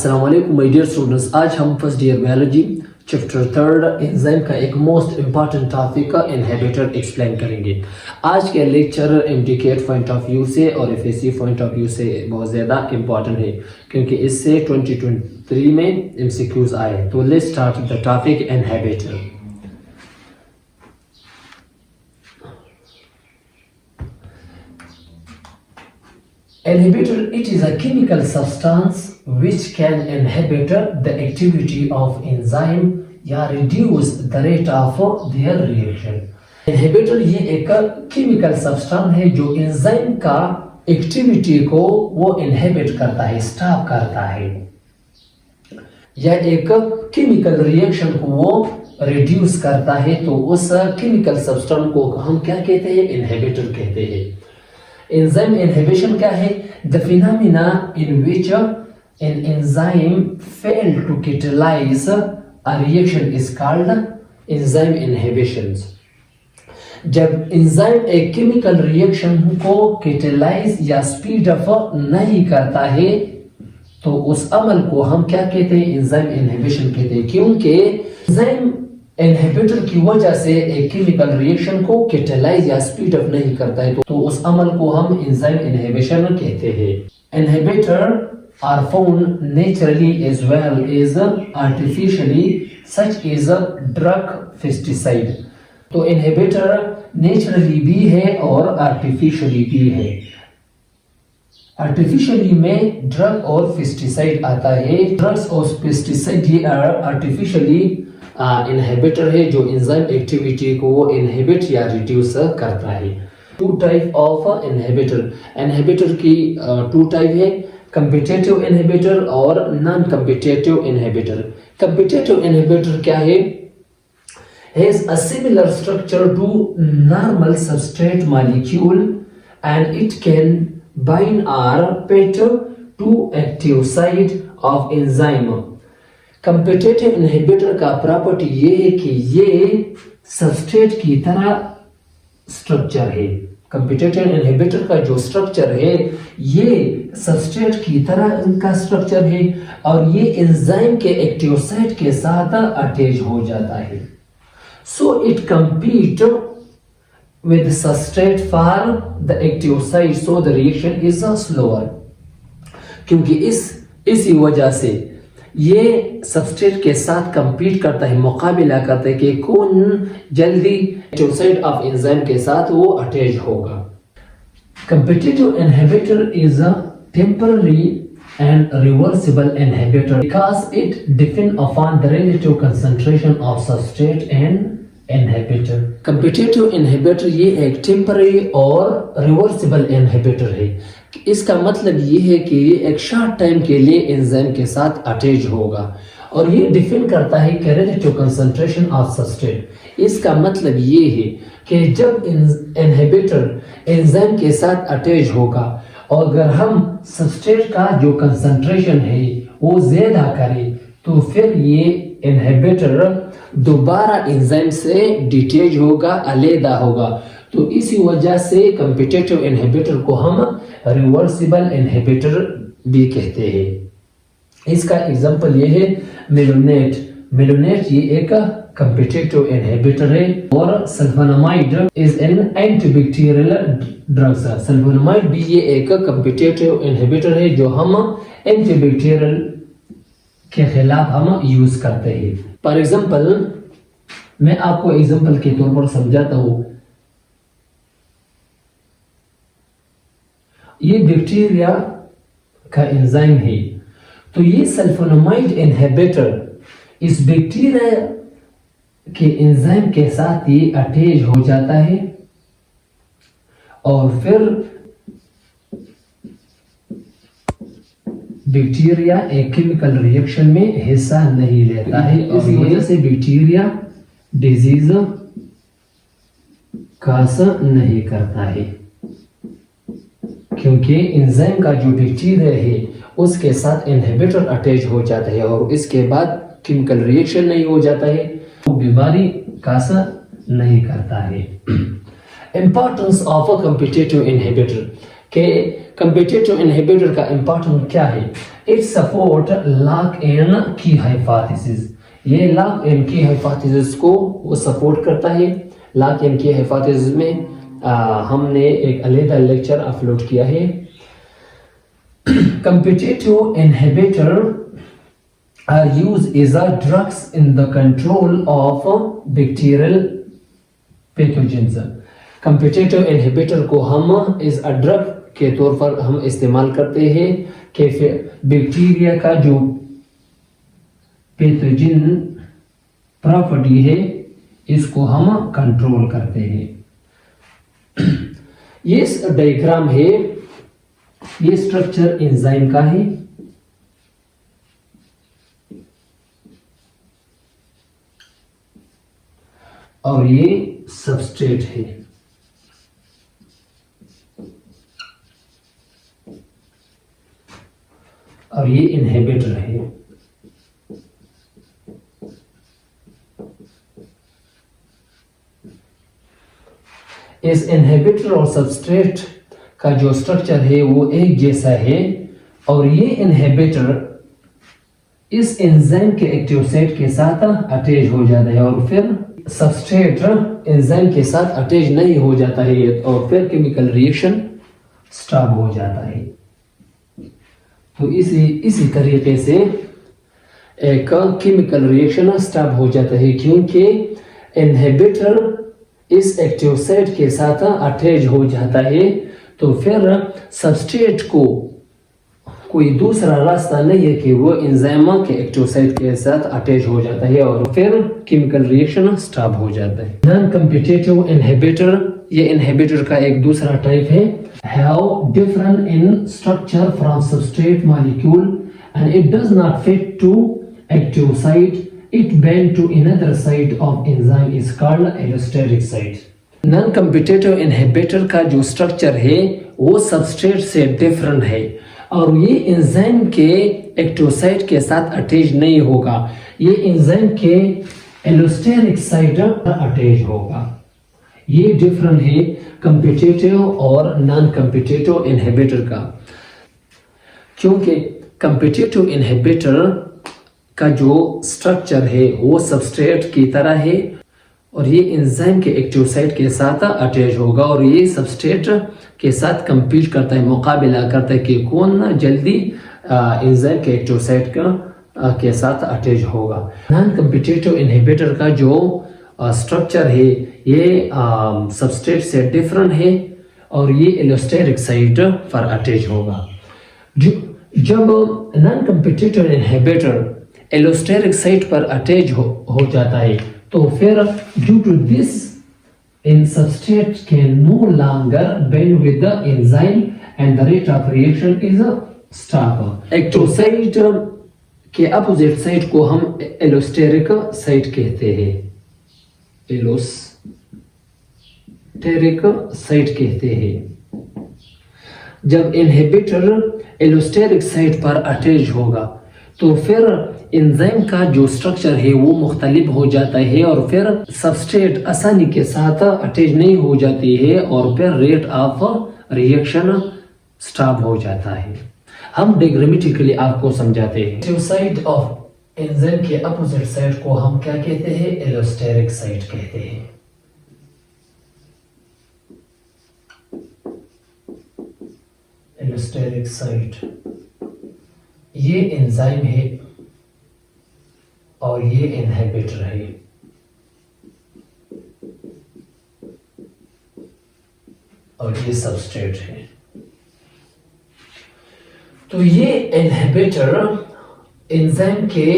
अस्सलाम वालेकुम my dear students. आज हम first year biology chapter 3 enzyme का एक मोस्ट इंपॉर्टेंट टॉपिक का इनहिबिटर एक्सप्लेन करेंगे। आज के lecture MDK point of view से और एफएससी पॉइंट ऑफ व्यू से बहुत ज़्यादा इंपॉर्टेंट है क्योंकि इससे 2023 में एमसीक्यूज आए। तो let's start the topic inhibitor. Inhibitor, it is a chemical substance which can inhibit the activity of enzyme या reduce the rate of their reaction. Inhibitor ये एक chemical substance है जो enzyme का activity को वो inhibit करता है, stop करता है, या एक chemical reaction को वो reduce करता है। तो उस chemical substance को हम क्या कहते हैं? Inhibitor कहते हैं। Enzyme inhibition क्या है? The phenomena in which an enzyme fail to catalyze a reaction is called enzyme inhibitions. जब enzyme एक chemical reaction को catalyze या speed up नहीं करता है तो उस अमल को हम क्या कहते हैं? enzyme inhibition कहते हैं। क्योंकि enzyme इनहिबिटर की वजह से एक केमिकल रिएक्शन को कैटेलाइज या स्पीड अप नहीं करता है तो उस अमल को हम एंजाइम इनहिबिशन कहते हैं। Inhibitor are found naturally as well as artificially such as drug pesticide. तो इनहिबिटर नेचुरली भी है और आर्टिफिशियली भी है। आर्टिफिशियली में ड्रग और पेस्टिसाइड आता है। ड्रग्स और पेस्टिसाइड ये आर्टिफिशियली इनहिबिटर है जो एंजाइम एक्टिविटी को इनहिबिट या रिड्यूस करता है। Two type of inhibitor. Inhibitor की टू टाइप है, कम्पिटिटिव इनहिबिटर और non competitive inhibitor. Competitive inhibitor क्या है? has a similar structure to normal substrate molecule and it can bind or pet to active site of enzyme। Competitive inhibitor का property ये है कि ये substrate की तरह स्ट्रक्चर है। कम्पिटिटिव इनहिबिटर का जो स्ट्रक्चर है ये सबस्ट्रेट की तरह इनका स्ट्रक्चर है और ये एंजाइम के एक्टिव साइट के साथ अटैच हो जाता है। So it compete with substrate for the active site so the reaction is slower। क्योंकि इसी वजह से ये सबस्ट्रेट के साथ कंपीट करता है, मुकाबला करता है कि कौन जल्दी एक्टिव साइट ऑफ एंजाइम के साथ वो अटैच होगा। Competitive inhibitor is a temporary and reversible inhibitor because it depends upon the relative concentration of substrate and inhibitor। Competitive inhibitor ये एक temporary और reversible inhibitor है। इसका मतलब ये है कि ये एक शॉर्ट टाइम के लिए एंजाइम के साथ अटैच होगा और ये डिफाइन करता है कि रिलेटिव कंसंट्रेशन ऑफ सबस्ट्रेट। इसका मतलब ये है कि जब इनहिबिटर एंजाइम के साथ अटैच होगा और अगर हम सबस्ट्रेट का जो कंसंट्रेशन है वो ज्यादा करें तो फिर ये इनहिबिटर दोबारा एंजाइम से डिटैच होगा, अलग होगा। तो इसी वजह से कम्पिटिटिव इनहिबिटर को हम रिवर्सिबल इनहिबिटर भी कहते हैं। इसका एग्जांपल ये है मेलोनेट। मेलोनेट ये एक कम्पिटिटिव इनहिबिटर है और sulphonamide is an antibacterial drug. Sulphonamide भी ये एक कम्पिटिटिव इनहिबिटर है जो हम एंटीबैक्टीरियल के खिलाफ हम यूज करते हैं। फॉर एग्जांपल मैं आपको एग्जांपल के तौर पर समझाता हूँ। ये बैक्टीरिया का एंजाइम है तो ये सल्फोनामाइड इनहिबिटर इस बैक्टीरिया के एंजाइम के साथ ये अटैच हो जाता है और फिर बैक्टीरिया एक केमिकल रिएक्शन में हिस्सा नहीं लेता है। इसी वजह से बैक्टीरिया डिजीज कास नहीं करता है क्योंकि एंजाइम का जो बैक्टीरिया है उसके साथ इनहिबिटर अटैच हो जाता है और इसके बाद केमिकल रिएक्शन नहीं हो जाता है तो बीमारी का असर नहीं करता है। Importance of a competitive inhibitor के कम्पिटिटिव इनहिबिटर का इंपॉर्टेंस क्या है? इट सपोर्ट लॉक एंड की हाइपोथेसिस। ये लॉक एंड की हाइपोथेसिस को वो सपोर्ट करता है। लॉक एंड की हाइपोथेसिस में हमने एक अलग लेक्चर अपलोड किया है। Competitive inhibitor are used as a drugs in the control of bacterial pathogens. Competitive inhibitor को हम इस ड्रग के तौर पर हम इस्तेमाल करते हैं कि बैक्टीरिया का जो पैथोजन प्रॉपर्टी है इसको हम कंट्रोल करते हैं। ये डायग्राम है, ये स्ट्रक्चर एंजाइम का है और ये सबस्ट्रेट है। और ये इनहिबिटर है। इस इनहिबिटर और सबस्ट्रेट का जो स्ट्रक्चर है वो एक जैसा है और ये इनहिबिटर इस एंजाइम के एक्टिव साइट के साथ अटैच हो जाता है और फिर सबस्ट्रेट एंजाइम के साथ अटैच नहीं हो जाता है और फिर केमिकल रिएक्शन स्टॉप हो जाता है। तो इसी तरीके से एक केमिकल रिएक्शन स्टॉप हो जाता है क्योंकि इनहिबिटर इस एक्टिव साइट के साथ अटैच हो जाता है। तो फिर सबस्ट्रेट को कोई दूसरा रास्ता नहीं है कि वो एंजाइम के एक्टिव साइट के साथ अटैच हो जाता है और फिर केमिकल रिएक्शन स्टॉप हो जाता है। नॉन कॉम्पिटिटिव इनहिबिटर, ये इनहिबिटर का एक दूसरा टाइप है। Have different in structure from substrate molecule and it does not fit to active site, it bind to another site of enzyme is called allosteric site. Non competitive inhibitor का जो structure है वो substrate से different है और ये enzyme के active site के साथ अटैच नहीं होगा, ये एंजाइम के एलोस्टेरिक साइट अटैच होगा। ये डिफरेंट है कॉम्पिटिटिव और नॉन कॉम्पिटिटिव इनहिबिटर का, क्योंकि कॉम्पिटिटिव इनहिबिटर का जो स्ट्रक्चर है वो सबस्ट्रेट की तरह है और ये एंजाइम के एक्टिव साइट के साथ अटैच होगा और ये सबस्ट्रेट के साथ कंपीट करता है, मुकाबला करता है कि कौन जल्दी एंजाइम के एक्टिव साइट के साथ अटैच होगा। नॉन कॉम्पिटिटिव इनहिबिटर का जो स्ट्रक्चर है ये सबस्ट्रेट से डिफरेंट है और ये एलोस्टेरिक साइट पर अटैच होगा। जब non competitive inhibitor allosteric site पर अटैच हो जाता है तो फिर due to this in substrate can no longer bind with the enzyme and the rate of reaction is stop. Active site के अपोजिट साइड को हम एलोस्टेरिक साइट कहते हैं, एलोस्टेरिक साइट कहते हैं। जब इनहिबिटर एलोस्टेरिक साइट पर अटैच होगा तो फिर एंजाइम का जो स्ट्रक्चर है वो मुख्तलिफ हो जाता है और फिर सबस्ट्रेट आसानी के साथ अटैच नहीं हो जाती है और फिर रेट ऑफ रिएक्शन स्टॉप हो जाता है। हम डायग्रामेटिकली आपको समझाते हैं। एक्टिव साइट ऑफ एंजाइम के अपोजिट साइड को हम क्या कहते हैं? एलोस्टेरिक साइट कहते हैं। एलोस्टेरिक साइट ये एंजाइम है और ये इनहिबिटर है। और ये सबस्ट्रेट है। तो ये इनहिबिटर एंजाइम के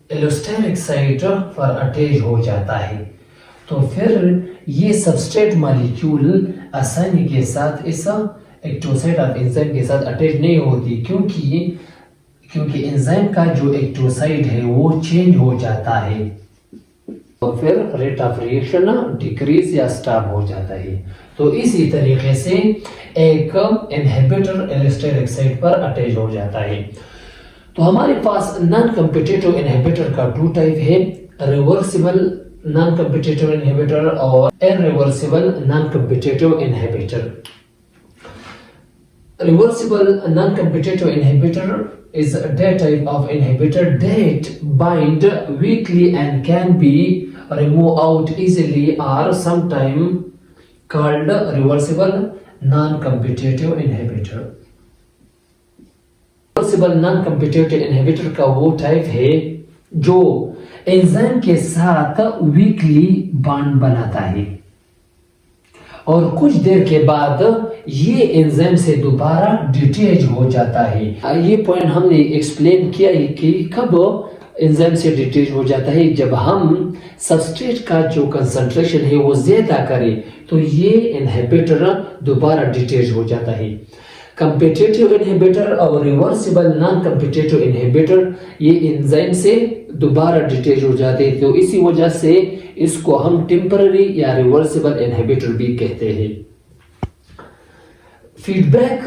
एलोस्टेरिक साइट पर अटैच हो जाता है तो फिर ये सबस्ट्रेट मॉलिक्यूल आसानी के साथ इस एक्टिव साइट ऑफ एंजाइम के साथ अटैच नहीं होती क्योंकि एंजाइम का जो एक्टिव साइट है वो चेंज हो जाता है और फिर रेट ऑफ रिएक्शन डिक्रीज या स्टॉप हो जाता है। तो इसी तरीके से एक इनहिबिटर एलोस्टेरिक साइट पर अटैच हो जाता है। तो हमारे पास नॉन कॉम्पिटिटिव इनहिबिटर का टू टाइप है, रिवर्सिबल नॉन कॉम्पिटिटिव इनहिबिटर और irreversible non competitive inhibitor. reversible non-competitive inhibitor is that type of inhibitor that bind weakly and can be removed out easily, or sometimes called reversible non-competitive inhibitor. Reversible non competitive inhibitor का वो type है जो enzyme के साथ weekly bond बनाता है और कुछ देर के बाद ये एंजाइम से दोबारा डिटैच हो जाता है। ये पॉइंट हमने एक्सप्लेन किया है कि कब एंजाइम से डिटैच हो जाता है, जब हम सबस्ट्रेट का जो कंसंट्रेशन है वो ज्यादा करें तो ये इनहिबिटर दोबारा डिटैच हो जाता है। कंपिटिटिव इनहिबिटर और रिवर्सिबल नॉन कंपिटिटिव इनहिबिटर ये एंजाइम से दोबारा डिटैच हो जाते हैं, तो इसी वजह से इसको हम टेम्पररी या रिवर्सिबल इनहिबिटर भी कहते हैं। Feedback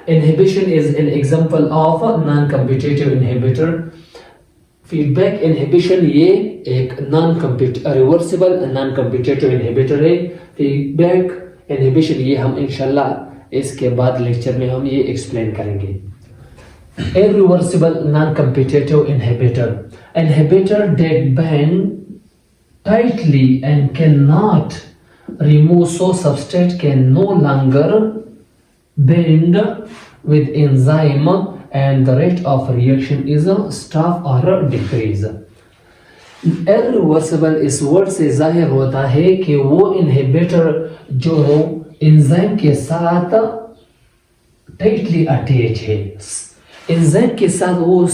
inhibition is an example of non competitive inhibitor. Feedback inhibition ये एक रिवर्सिबल नॉन कंपिटिटिव इनहिबिटर है। फीडबैक इनहिबिशन ये हम इंशाल्लाह इसके बाद लेक्चर में हम ये एक्सप्लेन करेंगे। Irreversible non competitive inhibitor that bind tightly and can not remove, so substrate can no longer bind with enzyme and the rate of reaction is stop or decrease. Irreversible इस word से जाहिर होता है कि वो inhibitor जो enzyme के साथ टाइटली अटैच है, एंजाइम के साथ वो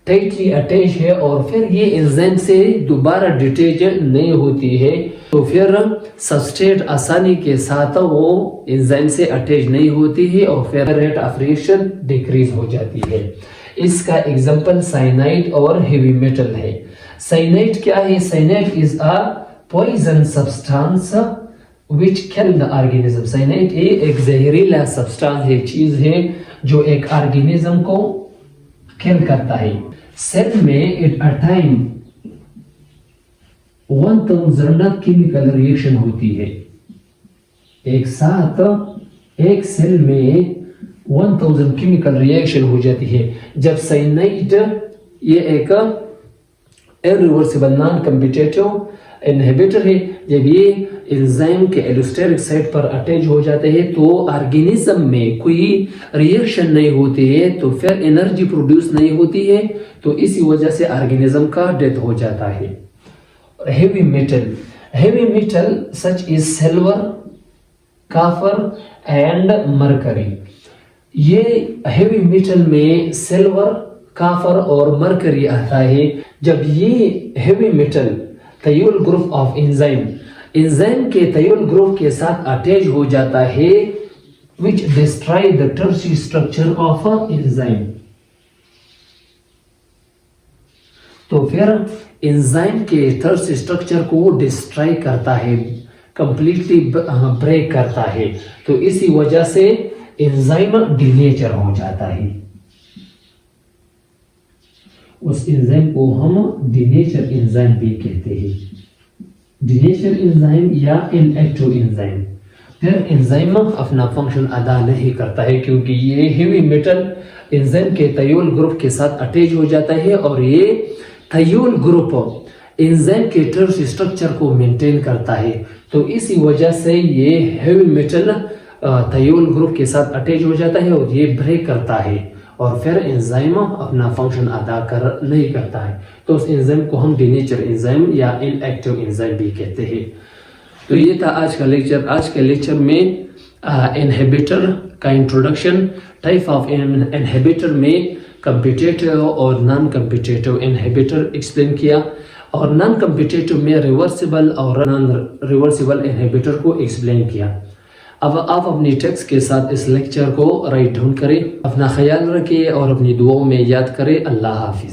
टाइटली अटैच है और फिर ये एंजाइम से दोबारा डिटैच नहीं होती है, तो फिर सबस्ट्रेट आसानी के साथ वो एंजाइम से अटैच नहीं होती है और फिर रेट ऑफ रिएक्शन डिक्रीज हो जाती है। इसका एग्जांपल साइनाइड और हेवी मेटल है। साइनाइड क्या है? Cyanide is a poison substance which kill the organism. Cyanide एक जहरीला सब्सटेंस है, चीज है जो एक ऑर्गेनिज्म को किल करता है। सेल में at a time 1000 chemical reaction होती है। एक साथ एक सेल में 1000 केमिकल रिएक्शन हो जाती है। जब साइनाइड ये एक इरिवर्सिबल नॉन कम्पिटिटिव इनहिबिटर है, जब ये एंजाइम के एलोस्टेरिक साइट पर अटैच हो जाते हैं तो ऑर्गेनिज्म में कोई रिएक्शन नहीं होती है, तो फिर एनर्जी प्रोड्यूस नहीं होती है, तो इसी वजह से ऑर्गेनिज्म का डेथ हो जाता है। Heavy metal such is silver, copper and mercury. ये हेवी मेटल में सिल्वर, कॉपर और मरकरी आता है। जब ये heavy metal thiol group of enzyme के थियोल ग्रुप के साथ अटैच हो जाता है, which destroy the tertiary structure of a enzyme, तो फिर एंजाइम के टर्शियरी स्ट्रक्चर को डिस्ट्रॉय करता है, कंप्लीटली ब्रेक करता है, तो इसी वजह से एंजाइम डिनेचर हो जाता है। उस एंजाइम को हम डिनेचर एंजाइम भी कहते हैं। डिनेचर एंजाइम या इनएक्टिव एंजाइम, फिर एंजाइम अपना फंक्शन अदा नहीं करता है क्योंकि ये हेवी मेटल एंजाइम के थियोल ग्रुप के साथ अटैच हो जाता है और ये थियोल ग्रुप एंजाइम के टर्शियरी स्ट्रक्चर को मेंटेन करता है, तो इसी वजह से ये हेवी मेटल थियोल ग्रुप के साथ अटैच हो जाता है और ये ब्रेक करता है और फिर एंजाइम अपना फंक्शन अदा नहीं करता है, तो उस एंजाइम को हम डिनेचर एंजाइम या इनएक्टिव एंजाइम भी कहते हैं। तो ये था आज का लेक्चर। आज के लेक्चर में इनहिबिटर का इंट्रोडक्शन, टाइप ऑफ इनहिबिटर में कम्पिटिटिव और नॉन कम्पिटिटिव इनहिबिटर एक्सप्लेन किया और नॉन कम्पिटिटिव में रिवर्सिबल और नॉन रिवर्सिबल इनहिबिटर को एक्सप्लेन किया। अब आप अपनी टेक्स्ट के साथ इस लेक्चर को राइट डाउन करें। अपना ख्याल रखिए और अपनी दुआओं में याद करें। अल्लाह हाफिज।